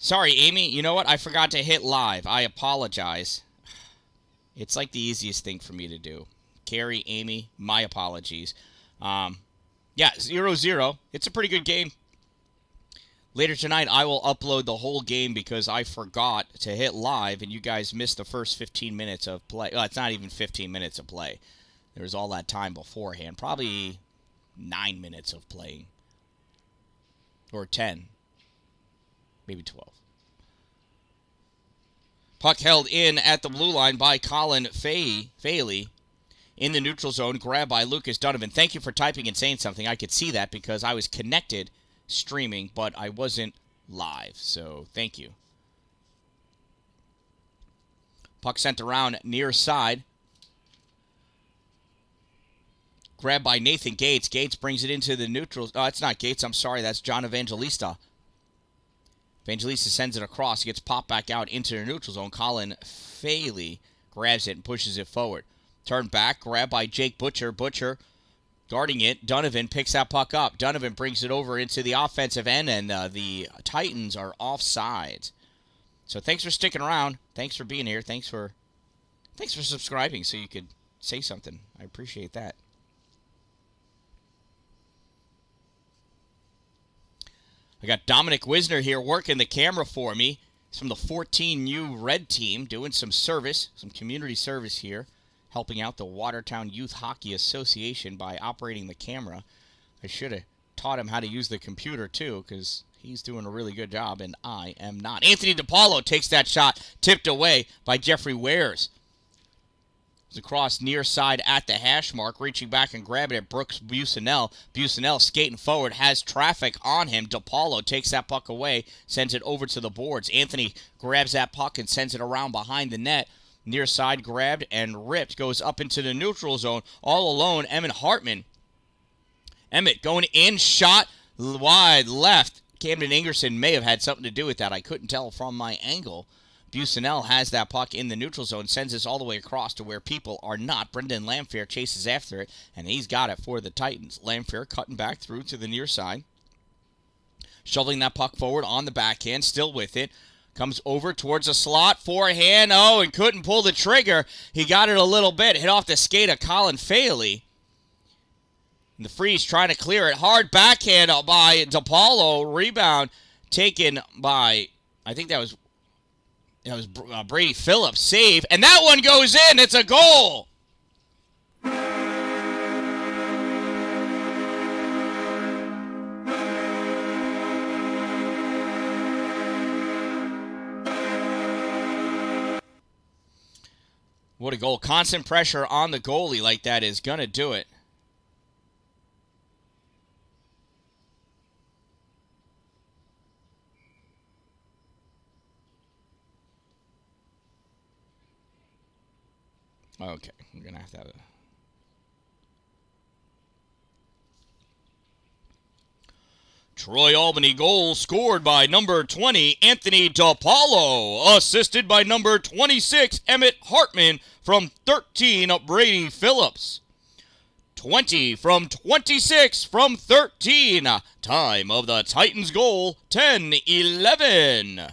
Sorry, Amy. You know what? I forgot to hit live. I apologize. It's like the easiest thing for me to do. Carrie, Amy, my apologies. Yeah, 0-0. It's a pretty good game. Later tonight, I will upload the whole game because I forgot to hit live, and you guys missed the first 15 minutes of play. Well, it's not even 15 minutes of play. There was all that time beforehand. Probably 9 minutes of playing. Or 10. Maybe 12. Puck held in at the blue line by Colin Faley. In the neutral zone, grabbed by Lucas Donovan. Thank you for typing and saying something. I could see that because I was connected streaming, but I wasn't live, so thank you. Puck sent around near side. Grabbed by Nathan Gates. Gates brings it into the neutral. Oh, it's not Gates. I'm sorry. That's John Evangelista. Evangelista sends it across. He gets popped back out into the neutral zone. Colin Faley grabs it and pushes it forward. Turn back. Grabbed by Jake Butcher. Butcher guarding it. Donovan picks that puck up. Donovan brings it over into the offensive end, and the Titans are offside. So thanks for sticking around. Thanks for being here. Thanks for subscribing so you could say something. I appreciate that. I got Dominic Wisner here working the camera for me. He's from the 14U Red Team, doing some service, some community service here, helping out the Watertown Youth Hockey Association by operating the camera. I should have taught him how to use the computer, too, because he's doing a really good job, and I am not. Anthony DiPaolo takes that shot, tipped away by Jeffrey Wares. It's across near side at the hash mark, reaching back and grabbing it. Brooks Busanel. Busanel skating forward, has traffic on him. DiPaolo takes that puck away, sends it over to the boards. Anthony grabs that puck and sends it around behind the net. Near side grabbed and ripped, goes up into the neutral zone. All alone, Emmett Hartman. Emmett going in, shot wide left. Camden Ingerson may have had something to do with that. I couldn't tell from my angle. Busanel has that puck in the neutral zone, sends this all the way across to where people are not. Brendan Lamphere chases after it, and he's got it for the Titans. Lamphere cutting back through to the near side. Shoveling that puck forward on the backhand, still with it. Comes over towards the slot, forehand, and couldn't pull the trigger. He got it a little bit, hit off the skate of Colin Faley. And the Freeze trying to clear it. Hard backhand by DiPaolo. Rebound taken by, I think that was Brady Phillips. Save, and that one goes in. It's a goal. What a goal. Constant pressure on the goalie like that is going to do it. Okay, we're going to have a... Troy Albany goal scored by number 20, Anthony DiPaolo. Assisted by number 26, Emmett Hartman. From 13, Brady Phillips. 20 from 26 from 13. Time of the Titans goal, 10-11.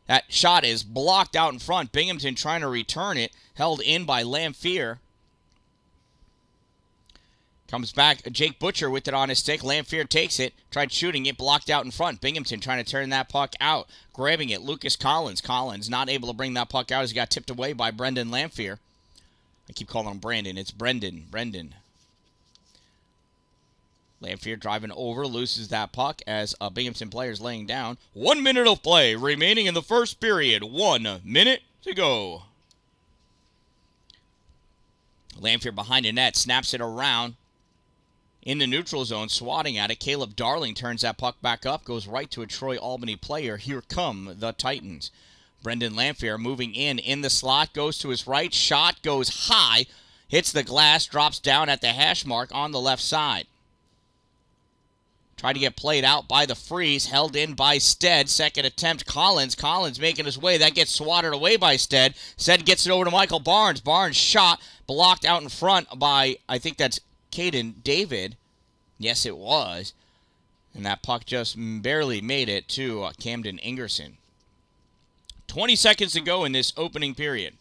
That shot is blocked out in front. Binghamton trying to return it. Held in by Lamphere. Comes back, Jake Butcher with it on his stick. Lamphere takes it, tried shooting it, blocked out in front. Binghamton trying to turn that puck out. Grabbing it, Lucas Collins. Collins not able to bring that puck out as he got tipped away by Brendan Lamphere. I keep calling him Brandon. It's Brendan. Lamphere driving over, loses that puck as a Binghamton player is laying down. 1 minute of play remaining in the first period. 1 minute to go. Lamphere behind the net, snaps it around. In the neutral zone, swatting at it. Caleb Darling turns that puck back up, goes right to a Troy Albany player. Here come the Titans. Brendan Lamphere moving in the slot, goes to his right. Shot goes high, hits the glass, drops down at the hash mark on the left side. Tried to get played out by the Freeze, held in by Stead. Second attempt, Collins making his way. That gets swatted away by Stead. Stead gets it over to Michael Barnes. Barnes shot, blocked out in front by, I think that's Caden David. Yes, it was. And that puck just barely made it to Camden Ingerson. 20 seconds to go in this opening period.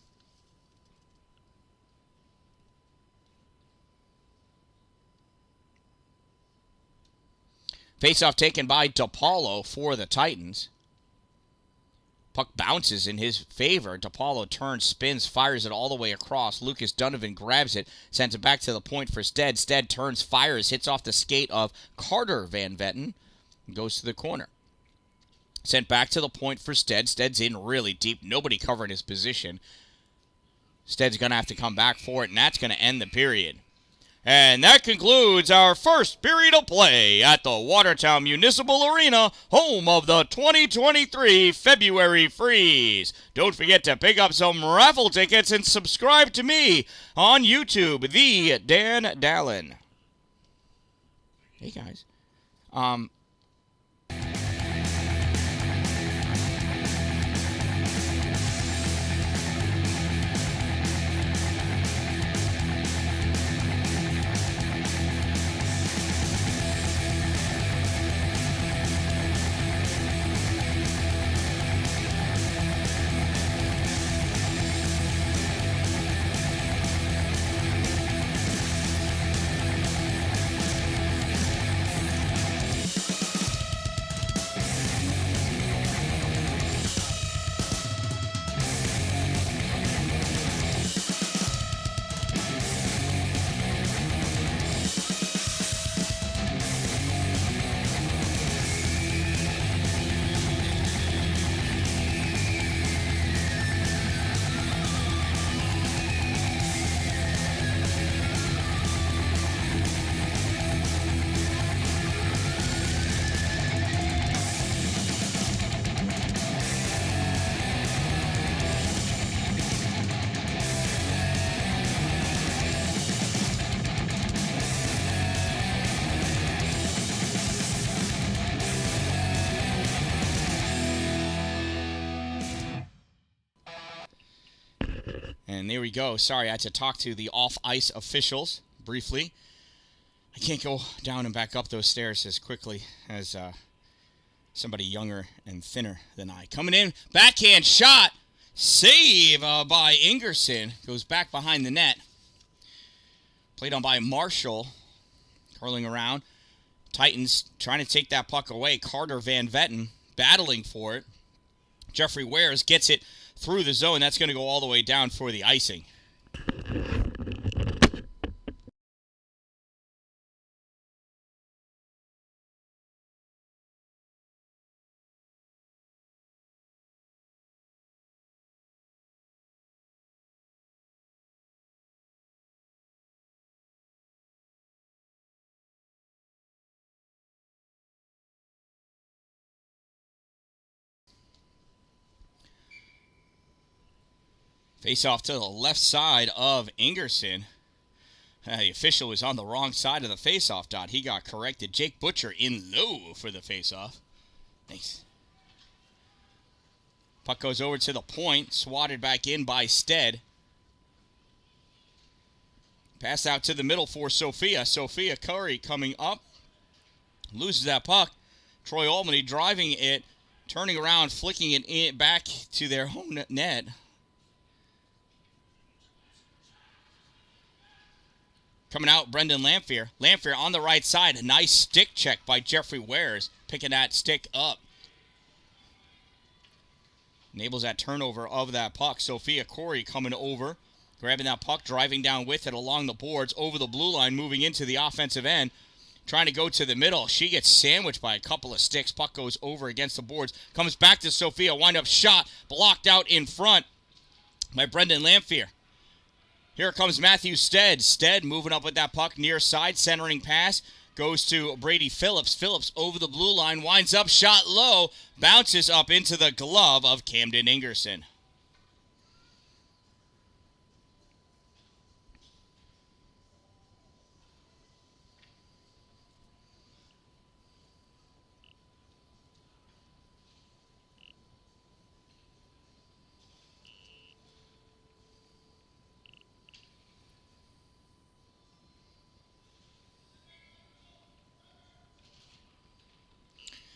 Faceoff taken by DePaulo for the Titans. Puck bounces in his favor. DePaulo turns, spins, fires it all the way across. Lucas Donovan grabs it, sends it back to the point for Stead. Stead turns, fires, hits off the skate of Carter Van Vetten, and goes to the corner. Sent back to the point for Stead. Stead's in really deep. Nobody covering his position. Stead's going to have to come back for it, and that's going to end the period. And that concludes our first period of play at the Watertown Municipal Arena, home of the 2023 February Freeze. Don't forget to pick up some raffle tickets and subscribe to me on YouTube, the Dan-Dalin. Hey, guys. And there we go. Sorry, I had to talk to the off-ice officials briefly. I can't go down and back up those stairs as quickly as somebody younger and thinner than I. Coming in, backhand shot. Save by Ingerson. Goes back behind the net. Played on by Marshall. Curling around. Titans trying to take that puck away. Carter Van Vetten battling for it. Jeffrey Wares gets it through the zone. That's going to go all the way down for the icing. Face off to the left side of Ingerson. The official was on the wrong side of the face-off dot. He got corrected. Jake Butcher in low for the face-off. Thanks. Puck goes over to the point. Swatted back in by Stead. Pass out to the middle for Sophia. Sophia Curry coming up. Loses that puck. Troy Albany driving it. Turning around, flicking it in, back to their home net. Coming out, Brendan Lamphere. Lamphere on the right side. A nice stick check by Jeffrey Wares. Picking that stick up. Enables that turnover of that puck. Sophia Corey coming over. Grabbing that puck, driving down with it along the boards. Over the blue line, moving into the offensive end. Trying to go to the middle. She gets sandwiched by a couple of sticks. Puck goes over against the boards. Comes back to Sophia. Wind-up shot. Blocked out in front by Brendan Lamphere. Here comes Matthew Stead. Stead moving up with that puck near side. Centering pass. Goes to Brady Phillips. Phillips over the blue line. Winds up. Shot low. Bounces up into the glove of Camden Ingerson.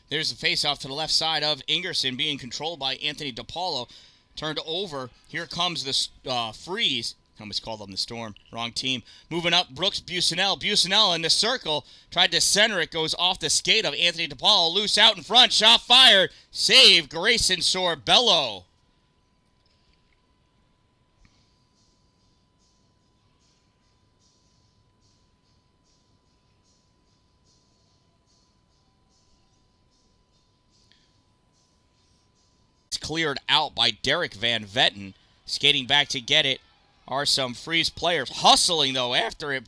There's the face-off to the left side of Ingerson being controlled by Anthony DePaulo. Turned over. Here comes the Freeze. I almost called them the Storm. Wrong team. Moving up, Brooks Busanel. Busanel in the circle. Tried to center it. Goes off the skate of Anthony DePaulo. Loose out in front. Shot fired. Save Grayson Sorbello. Cleared out by Derek Van Vetten. Skating back to get it are some Freeze players. Hustling, though, after it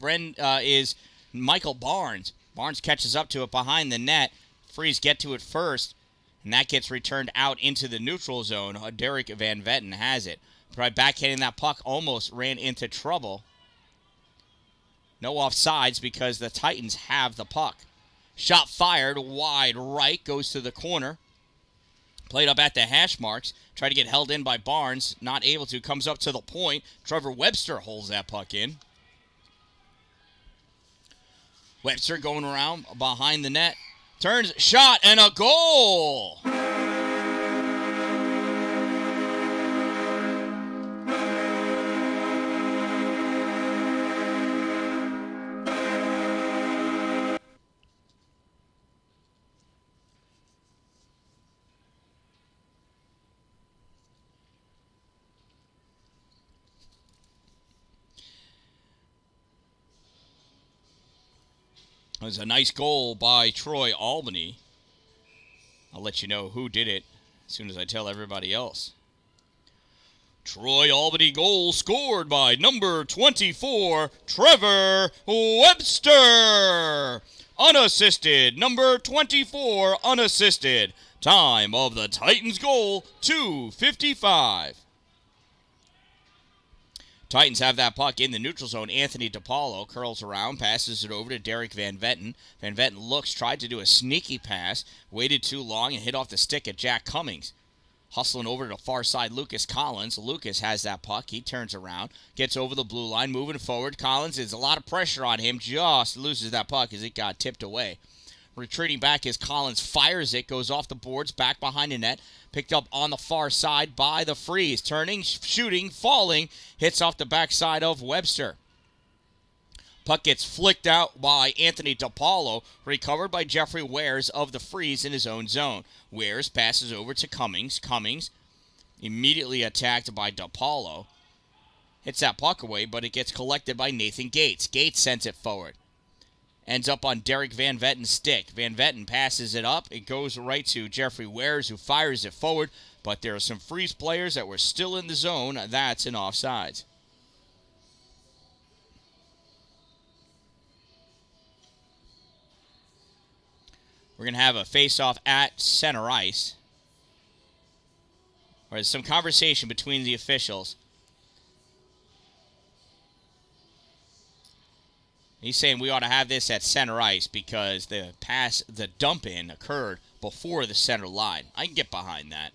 is Michael Barnes. Barnes catches up to it behind the net. Freeze get to it first, and that gets returned out into the neutral zone. Derek Van Vetten has it. By backhanding that puck, almost ran into trouble. No offsides because the Titans have the puck. Shot fired wide right, goes to the corner. Played up at the hash marks. Tried to get held in by Barnes. Not able to. Comes up to the point. Trevor Webster holds that puck in. Webster going around behind the net. Turns, shot, and a goal! It was a nice goal by Troy Albany. I'll let you know who did it as soon as I tell everybody else. Troy Albany goal scored by number 24, Trevor Webster. Unassisted, number 24, unassisted. Time of the Titans goal, 2:55. Titans have that puck in the neutral zone. Anthony DePaulo curls around, passes it over to Derek Van Vetten. Van Vetten looks, tried to do a sneaky pass, waited too long, and hit off the stick at Jack Cummings. Hustling over to the far side, Lucas Collins. Lucas has that puck. He turns around, gets over the blue line, moving forward. Collins, there's a lot of pressure on him, just loses that puck as it got tipped away. Retreating back as Collins fires it, goes off the boards, back behind the net. Picked up on the far side by the Freeze. Turning, shooting, falling. Hits off the backside of Webster. Puck gets flicked out by Anthony DePaulo. Recovered by Jeffrey Wares of the Freeze in his own zone. Wares passes over to Cummings. Cummings immediately attacked by DePaulo. Hits that puck away, but it gets collected by Nathan Gates. Gates sends it forward. Ends up on Derek Van Vetten's stick. Van Vetten passes it up. It goes right to Jeffrey Wares, who fires it forward. But there are some Freeze players that were still in the zone. That's an offsides. We're going to have a face-off at center ice. There's some conversation between the officials. He's saying we ought to have this at center ice because the dump-in occurred before the center line. I can get behind that.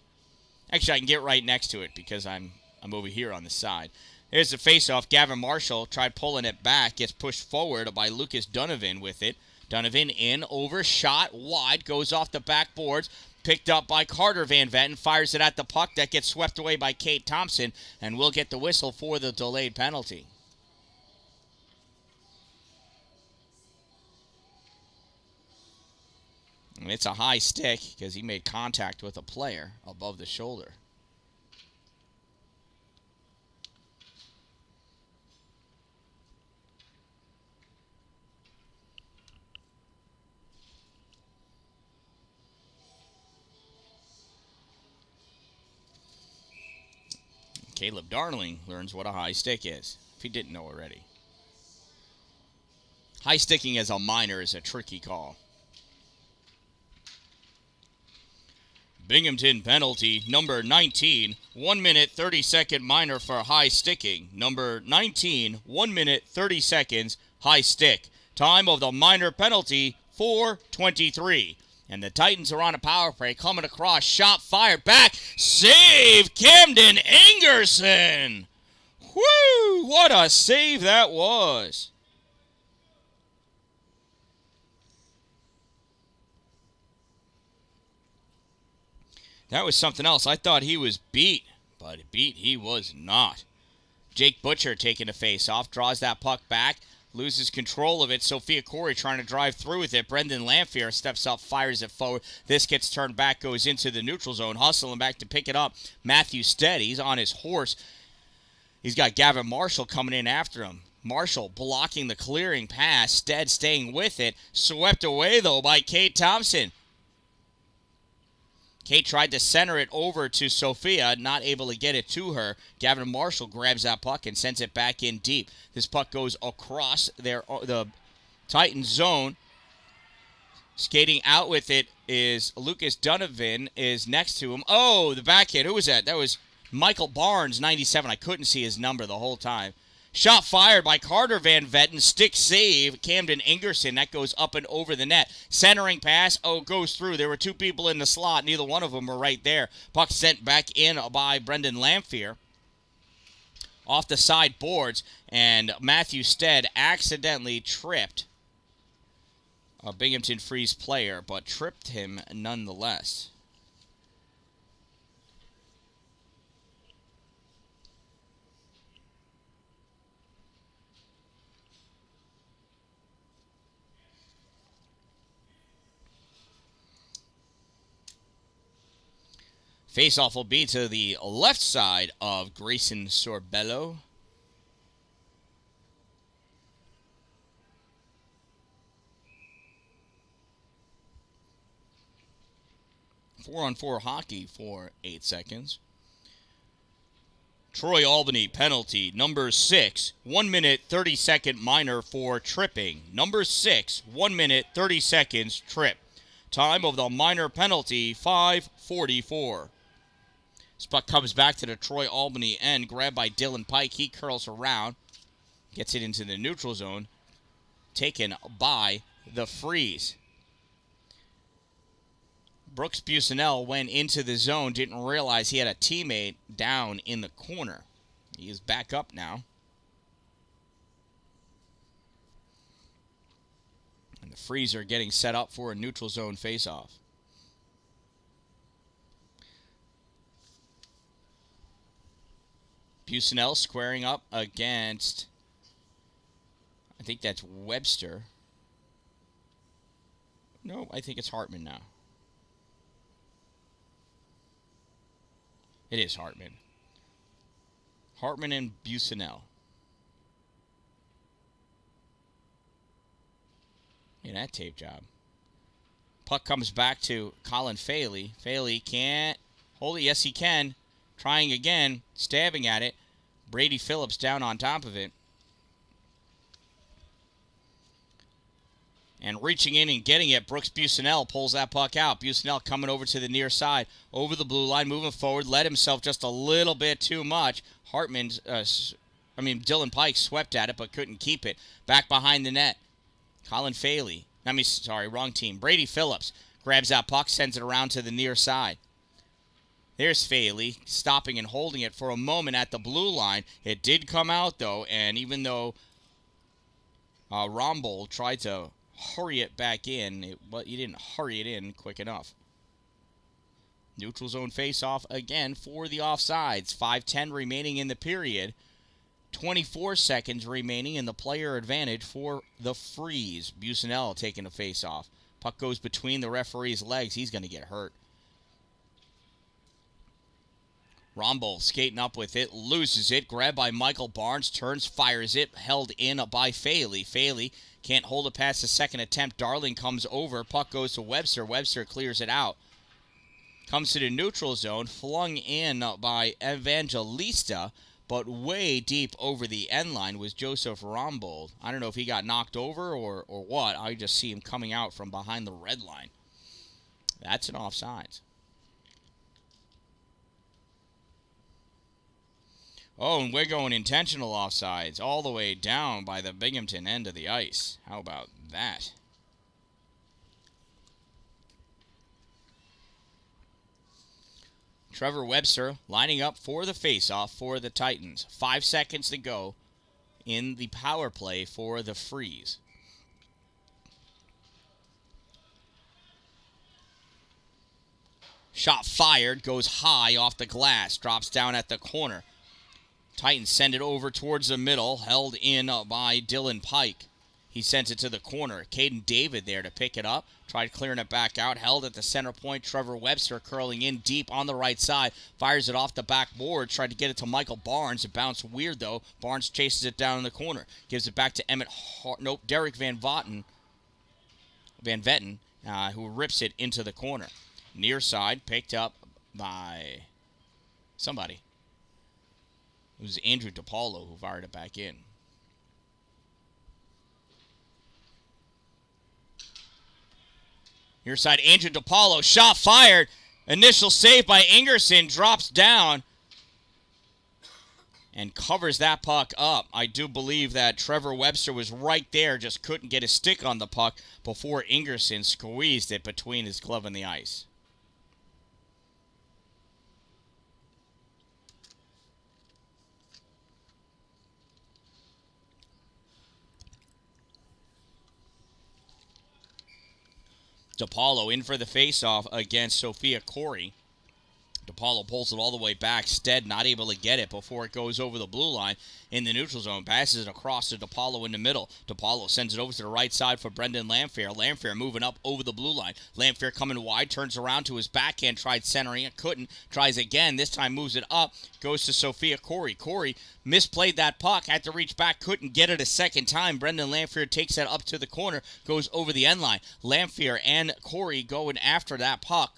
Actually, I can get right next to it because I'm over here on the side. There's the face-off. Gavin Marshall tried pulling it back. Gets pushed forward by Lucas Donovan with it. Donovan in, over, shot, wide, goes off the backboards. Picked up by Carter Van Vetten. Fires it at the puck. That gets swept away by Kate Thompson. And we'll get the whistle for the delayed penalty. And it's a high stick because he made contact with a player above the shoulder. Caleb Darling learns what a high stick is, if he didn't know already. High sticking as a minor is a tricky call. Binghamton penalty, number 19, 1 minute 30 second minor for high sticking. Number 19, 1 minute 30 seconds, high stick. Time of the minor penalty, 4:23. And the Titans are on a power play, coming across, shot fired back, save Camden Ingerson. Whoo, what a save that was. That was something else. I thought he was beat, but beat he was not. Jake Butcher taking a face-off, draws that puck back, loses control of it. Sophia Corey trying to drive through with it. Brendan Lamphere steps up, fires it forward. This gets turned back, goes into the neutral zone, hustling back to pick it up. Matthew Stead, he's on his horse. He's got Gavin Marshall coming in after him. Marshall blocking the clearing pass. Stead staying with it. Swept away, though, by Kate Thompson. Kate tried to center it over to Sophia, not able to get it to her. Gavin Marshall grabs that puck and sends it back in deep. This puck goes across the Titan zone. Skating out with it is Lucas Donovan, is next to him. Oh, the backhand. Who was that? That was Michael Barnes, 97. I couldn't see his number the whole time. Shot fired by Carter Van Vetten. Stick save. Camden Ingerson. That goes up and over the net. Centering pass. Oh, goes through. There were two people in the slot. Neither one of them were right there. Puck sent back in by Brendan Lamphere. Off the side boards. And Matthew Stead accidentally tripped a Binghamton Freeze player, but tripped him nonetheless. Face-off will be to the left side of Grayson Sorbello. Four-on-four hockey for 8 seconds. Troy Albany penalty, number 6, 1 minute 30 second minor for tripping. Number 6, 1 minute 30 seconds trip. Time of the minor penalty, 5:44. This puck comes back to the Troy Albany end, grabbed by Dylan Pike. He curls around, gets it into the neutral zone, taken by the Freeze. Brooks Busanel went into the zone, didn't realize he had a teammate down in the corner. He is back up now. And the Freeze are getting set up for a neutral zone faceoff. Busanel squaring up against, I think that's Webster. No, I think it's Hartman now. It is Hartman. Hartman and Busanel. Yeah, that tape job. Puck comes back to Colin Faley. Faley can't hold it. Yes, he can. Trying again. Stabbing at it. Brady Phillips down on top of it. And reaching in and getting it, Brooks Busanel pulls that puck out. Busanel coming over to the near side, over the blue line, moving forward, led himself just a little bit too much. Dylan Pike swept at it, but couldn't keep it. Back behind the net. Colin Faley. Wrong team. Brady Phillips grabs that puck, sends it around to the near side. There's Faley, stopping and holding it for a moment at the blue line. It did come out, though, and even though Rombold tried to hurry it back in, but he didn't hurry it in quick enough. Neutral zone face-off again for the offsides. 5:10 remaining in the period. 24 seconds remaining in the player advantage for the Freeze. Busanel taking a face-off. Puck goes between the referee's legs. He's going to get hurt. Rombold skating up with it, loses it, grabbed by Michael Barnes, turns, fires it, held in by Faley. Faley can't hold it past the second attempt. Darling comes over, puck goes to Webster. Webster clears it out. Comes to the neutral zone, flung in by Evangelista, but way deep over the end line was Joseph Rombold. I don't know if he got knocked over or what. I just see him coming out from behind the red line. That's an offsides. Oh, and we're going intentional offsides all the way down by the Binghamton end of the ice. How about that? Trevor Webster lining up for the faceoff for the Titans. 5 seconds to go in the power play for the Freeze. Shot fired, goes high off the glass, drops down at the corner. Titans send it over towards the middle, held in by Dylan Pike. He sends it to the corner. Caden David there to pick it up. Tried clearing it back out. Held at the center point. Trevor Webster curling in deep on the right side. Fires it off the backboard. Tried to get it to Michael Barnes. It bounced weird, though. Barnes chases it down in the corner. Gives it back to Derek Van Vetten, who rips it into the corner. Near side, picked up by somebody. It was Andrew DePaulo who fired it back in. Near side, Andrew DePaulo, shot fired. Initial save by Ingerson, drops down and covers that puck up. I do believe that Trevor Webster was right there, just couldn't get his stick on the puck before Ingerson squeezed it between his glove and the ice. DePaulo in for the faceoff against Sophia Corey. DePaulo pulls it all the way back. Stead not able to get it before it goes over the blue line in the neutral zone. Passes it across to DePaulo in the middle. DePaulo sends it over to the right side for Brendan Lamphere. Lamphere moving up over the blue line. Lamphere coming wide, turns around to his backhand, tried centering it, couldn't. Tries again, this time moves it up, goes to Sophia Corey. Corey misplayed that puck, had to reach back, couldn't get it a second time. Brendan Lamphere takes that up to the corner, goes over the end line. Lamphere and Corey going after that puck.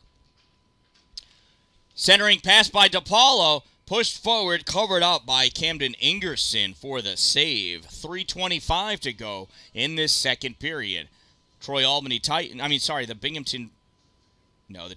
Centering pass by DePaulo, pushed forward, covered up by Camden Ingerson for the save. 3:25 to go in this second period. The Binghamton, the